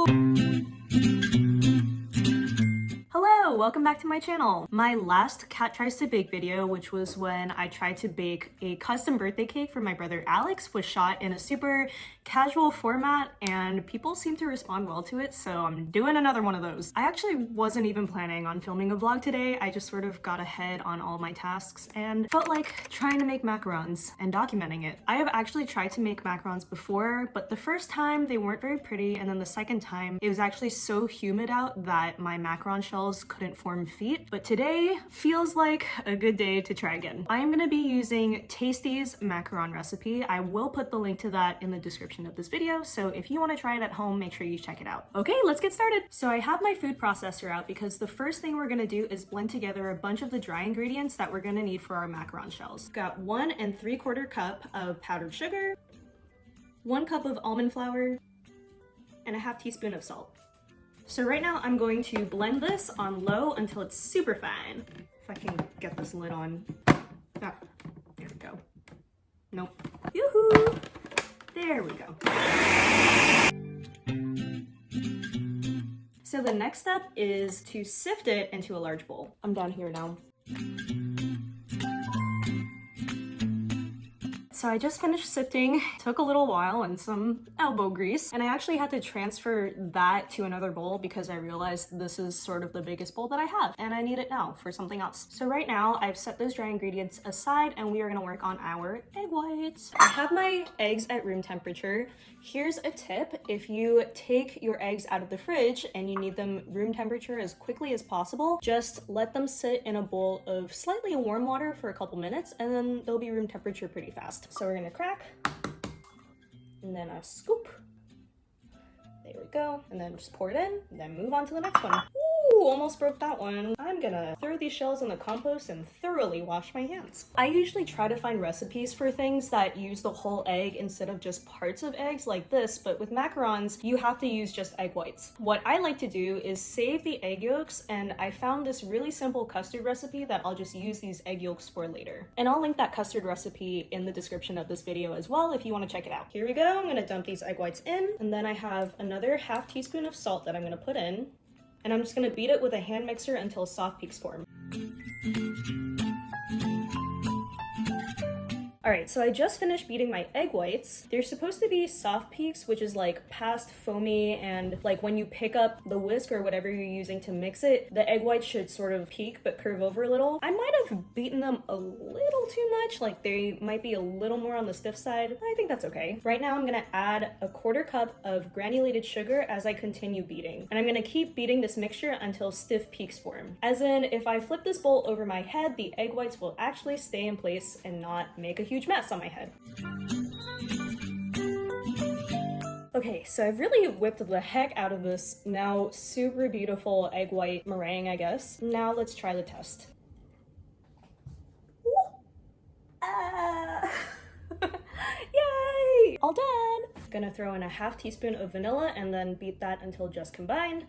Hello, welcome back to my channel. My last Cat Tries to Bake video, which was when I tried to bake a custom birthday cake for my brother Alex, was shot in a super casual format and people seem to respond well to it, so I'm doing another one of those. I actually wasn't even planning on filming a vlog today. I just sort of got ahead on all my tasks and felt like trying to make macarons and documenting it. I have actually tried to make macarons before, but the first time they weren't very pretty, and then the second time it was actually so humid out that my macaron shells couldn't form feet. But today feels like a good day to try again. I'm gonna be using Tasty's macaron recipe. I will put the link to that in the description of this video, so if you want to try it at home, make sure you check it out. Okay, let's get started. So I have my food processor out because the first thing we're gonna do is blend together a bunch of the dry ingredients that we're gonna need for our macaron shells. Got 1 3/4 cup of powdered sugar, 1 cup of almond flour, and a ½ teaspoon of salt. So right now I'm going to blend this on low until it's super fine. If I can get this lid on. Ah, there we go. Nope. Yoo-hoo! There we go. So the next step is to sift it into a large bowl. I'm down here now. So I just finished sifting. It took a little while and some elbow grease, and I actually had to transfer that to another bowl because I realized this is sort of the biggest bowl that I have and I need it now for something else. So right now I've set those dry ingredients aside and we are gonna work on our egg whites. I have my eggs at room temperature. Here's a tip: if you take your eggs out of the fridge and you need them room temperature as quickly as possible, just let them sit in a bowl of slightly warm water for a couple minutes and then they'll be room temperature pretty fast. So we're gonna crack, and then a scoop. There we go. And then just pour it in, and then move on to the next one. Ooh, almost broke that one. I'm gonna throw these shells in the compost and thoroughly wash my hands. I usually try to find recipes for things that use the whole egg instead of just parts of eggs like this, but with macarons, you have to use just egg whites. What I like to do is save the egg yolks, and I found this really simple custard recipe that I'll just use these egg yolks for later. And I'll link that custard recipe in the description of this video as well if you want to check it out. Here we go. I'm gonna dump these egg whites in, and then I have another ½ teaspoon of salt that I'm gonna put in. And I'm just gonna beat it with a hand mixer until soft peaks form. Alright, so I just finished beating my egg whites. They're supposed to be soft peaks, which is like past foamy, and like when you pick up the whisk or whatever you're using to mix it, the egg whites should sort of peak but curve over a little. I might have beaten them a little too much, like they might be a little more on the stiff side. I think that's okay. Right now I'm gonna add a ¼ cup of granulated sugar as I continue beating. And I'm gonna keep beating this mixture until stiff peaks form. As in, if I flip this bowl over my head, the egg whites will actually stay in place and not make a huge mess on my head. Okay, so I've really whipped the heck out of this now super beautiful egg white meringue, I guess. Now let's try the test. Yay! All done! Gonna throw in a ½ teaspoon of vanilla and then beat that until just combined.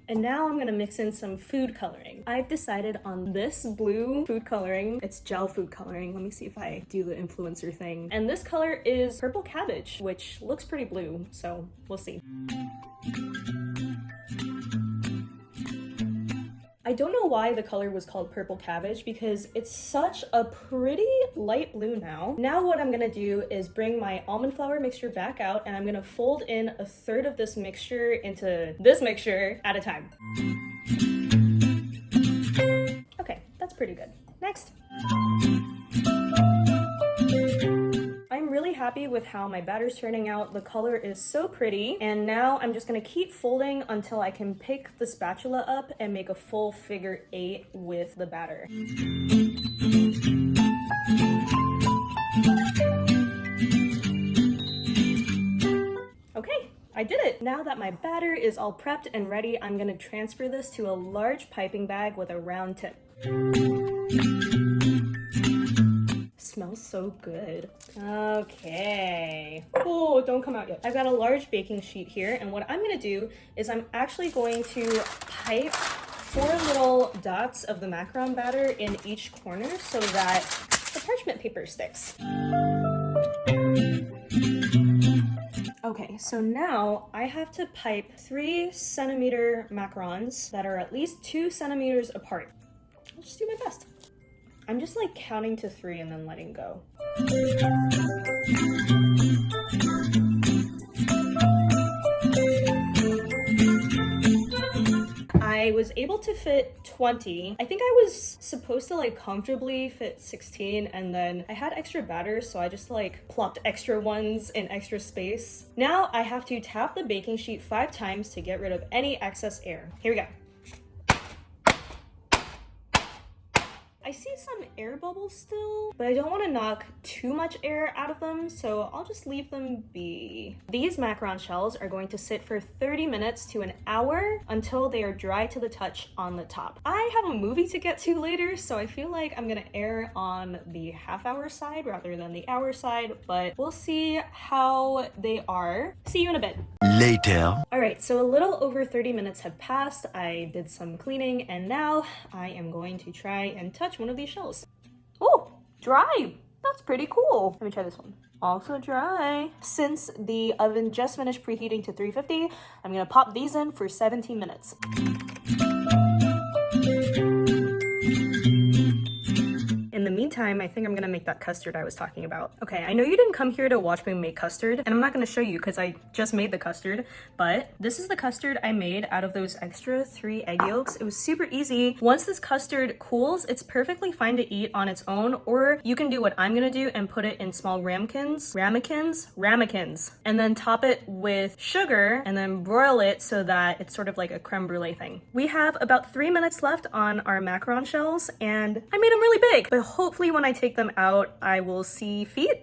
And now I'm gonna mix in some food coloring. I've decided on this blue food coloring. It's gel food coloring. Let me see if I do the influencer thing. And this color is purple cabbage, which looks pretty blue, so we'll see. I don't know why the color was called purple cabbage because it's such a pretty light blue now. Now what I'm gonna do is bring my almond flour mixture back out and I'm gonna fold in 1/3 of this mixture into this mixture at a time. Okay, that's pretty good. Next. I'm really happy with how my batter's turning out. The color is so pretty, and now I'm just gonna keep folding until I can pick the spatula up and make a full figure 8 with the batter. Okay, I did it! Now that my batter is all prepped and ready, I'm gonna transfer this to a large piping bag with a round tip. Smells so good. Okay. Oh, don't come out yet. I've got a large baking sheet here, and what I'm gonna do is I'm actually going to pipe 4 little dots of the macaron batter in each corner so that the parchment paper sticks. Okay, So now I have to pipe 3 centimeter macarons that are at least 2 centimeters apart. I'll just do my best. I'm just like counting to 3 and then letting go. I was able to fit 20. I think I was supposed to like comfortably fit 16, and then I had extra batter, so I just like plopped extra ones in extra space. Now I have to tap the baking sheet 5 times to get rid of any excess air. Here we go. I see some air bubbles still, but I don't want to knock too much air out of them, so I'll just leave them be. These macaron shells are going to sit for 30 minutes to an hour until they are dry to the touch on the top. I have a movie to get to later, so I feel like I'm gonna err on the half-hour side rather than the hour side, but we'll see how they are. See you in a bit. Later. All right, so a little over 30 minutes have passed. I did some cleaning, and now I am going to try and touch one of these shells. Oh, dry. That's pretty cool. Let me try this one. Also dry. Since the oven just finished preheating to 350, I'm gonna pop these in for 17 minutes. In the meantime, I think I'm gonna make that custard I was talking about. Okay, I know you didn't come here to watch me make custard, and I'm not gonna show you because I just made the custard, but this is the custard I made out of those extra 3 egg yolks. It was super easy. Once this custard cools, it's perfectly fine to eat on its own, or you can do what I'm gonna do and put it in small ramekins, and then top it with sugar and then broil it so that it's sort of like a creme brulee thing. We have about 3 minutes left on our macaron shells, and I made them really big, but hopefully when I take them out, I will see feet.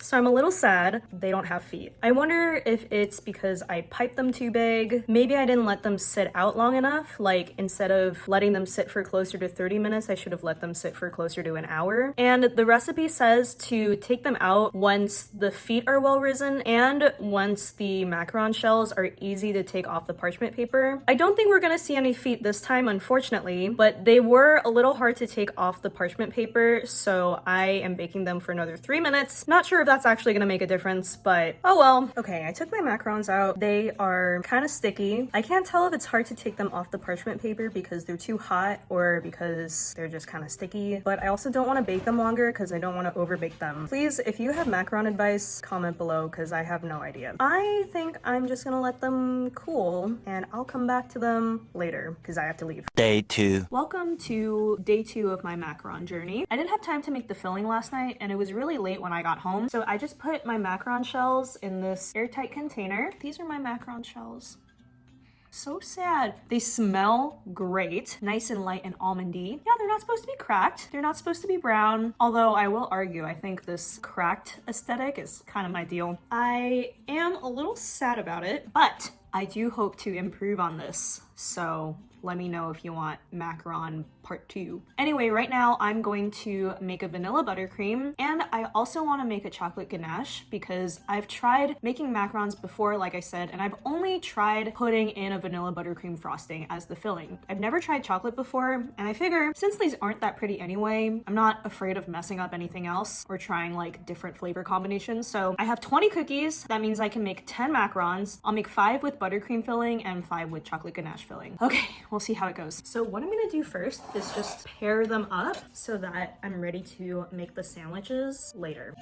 So I'm a little sad they don't have feet. I wonder if it's because I piped them too big. Maybe I didn't let them sit out long enough. Like instead of letting them sit for closer to 30 minutes, I should have let them sit for closer to an hour. And the recipe says to take them out once the feet are well risen and once the macaron shells are easy to take off the parchment paper. I don't think we're gonna see any feet this time, unfortunately, but they were a little hard to take off the parchment paper, so I am baking them for another 3 minutes. Not sure if that's actually gonna make a difference, but oh well. Okay, I took my macarons out. They are kind of sticky. I can't tell if it's hard to take them off the parchment paper because they're too hot or because they're just kind of sticky, but I also don't want to bake them longer because I don't want to over bake them. Please, if you have macaron advice, comment below because I have no idea. I think I'm just gonna let them cool and I'll come back to them later because I have to leave. Day 2. Welcome to day 2 of my macaron journey. I didn't have time to make the filling last night and it was really late when I got home, so I just put my macaron shells in this airtight container. These are my macaron shells. So sad. They smell great. Nice and light and almondy. Yeah, they're not supposed to be cracked. They're not supposed to be brown. Although I will argue, I think this cracked aesthetic is kind of my deal. I am a little sad about it, but I do hope to improve on this. So let me know if you want macaron part 2. Anyway, right now I'm going to make a vanilla buttercream, and I also want to make a chocolate ganache because I've tried making macarons before, like I said, and I've only tried putting in a vanilla buttercream frosting as the filling. I've never tried chocolate before, and I figure since these aren't that pretty anyway, I'm not afraid of messing up anything else or trying like different flavor combinations. So I have 20 cookies. That means I can make 10 macarons. I'll make 5 with buttercream filling and 5 with chocolate ganache filling. Okay, we'll see how it goes. So what I'm gonna do first is just pair them up so that I'm ready to make the sandwiches later.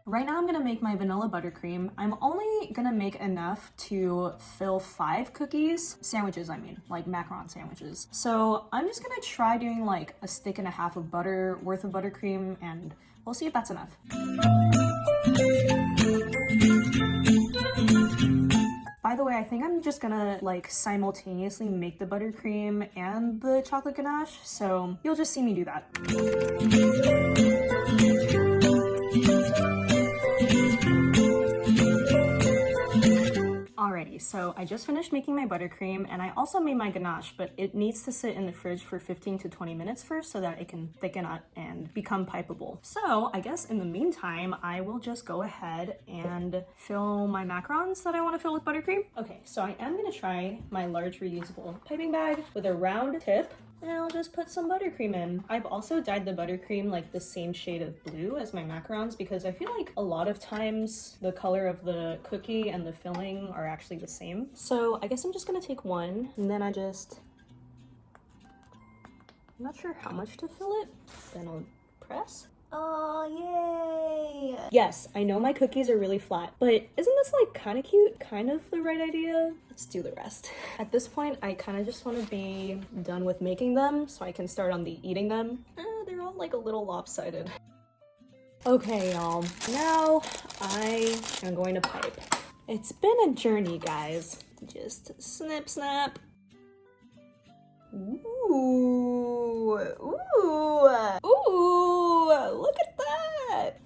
Right now I'm gonna make my vanilla buttercream. I'm only gonna make enough to fill 5 cookies. Sandwiches, I mean, like macaron sandwiches. So I'm just gonna try doing like a stick and a half of butter worth of buttercream, and we'll see if that's enough. By the way, I think I'm just gonna like simultaneously make the buttercream and the chocolate ganache, so you'll just see me do that. Alrighty, so I just finished making my buttercream and I also made my ganache, but it needs to sit in the fridge for 15 to 20 minutes first so that it can thicken up and become pipeable. So I guess in the meantime, I will just go ahead and fill my macarons that I want to fill with buttercream. Okay, so I am going to try my large reusable piping bag with a round tip. And I'll just put some buttercream in. I've also dyed the buttercream like the same shade of blue as my macarons because I feel like a lot of times the color of the cookie and the filling are actually the same. So I guess I'm just gonna take one and then I'm not sure how much to fill it. Then I'll press. Oh, yay! Yes, I know my cookies are really flat, but isn't this like kind of cute? Kind of the right idea? Let's do the rest. At this point, I kind of just want to be done with making them so I can start on the eating them. They're all like a little lopsided. Okay, y'all. Now I am going to pipe. It's been a journey, guys. Just snip, snap. Ooh, ooh, ooh, look at that.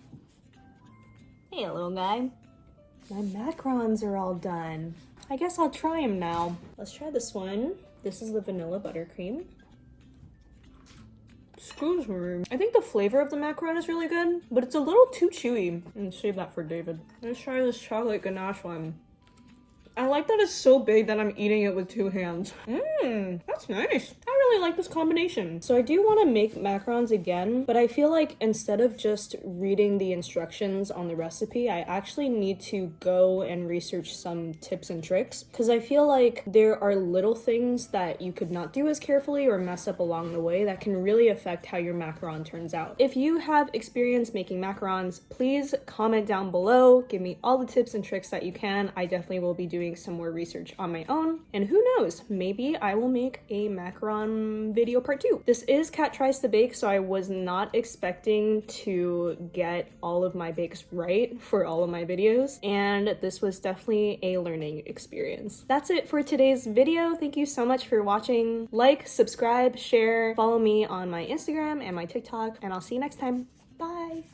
Hey, little guy. My macarons are all done. I guess I'll try them now. Let's try this one. This is the vanilla buttercream. Excuse me. I think the flavor of the macaron is really good, but it's a little too chewy. And save that for David. Let's try this chocolate ganache one. I like that it's so big that I'm eating it with two hands. That's nice. I really like this combination. So I do want to make macarons again, but I feel like instead of just reading the instructions on the recipe, I actually need to go and research some tips and tricks because I feel like there are little things that you could not do as carefully or mess up along the way that can really affect how your macaron turns out. If you have experience making macarons, please comment down below. Give me all the tips and tricks that you can. I definitely will be doing some more research on my own, and who knows, maybe I will make a macaron video part 2. This is Kat Tries to Bake, so I was not expecting to get all of my bakes right for all of my videos, and this was definitely a learning experience. That's it for today's video. Thank you so much for watching. Like, subscribe, share, follow me on my Instagram and my TikTok, and I'll see you next time. Bye!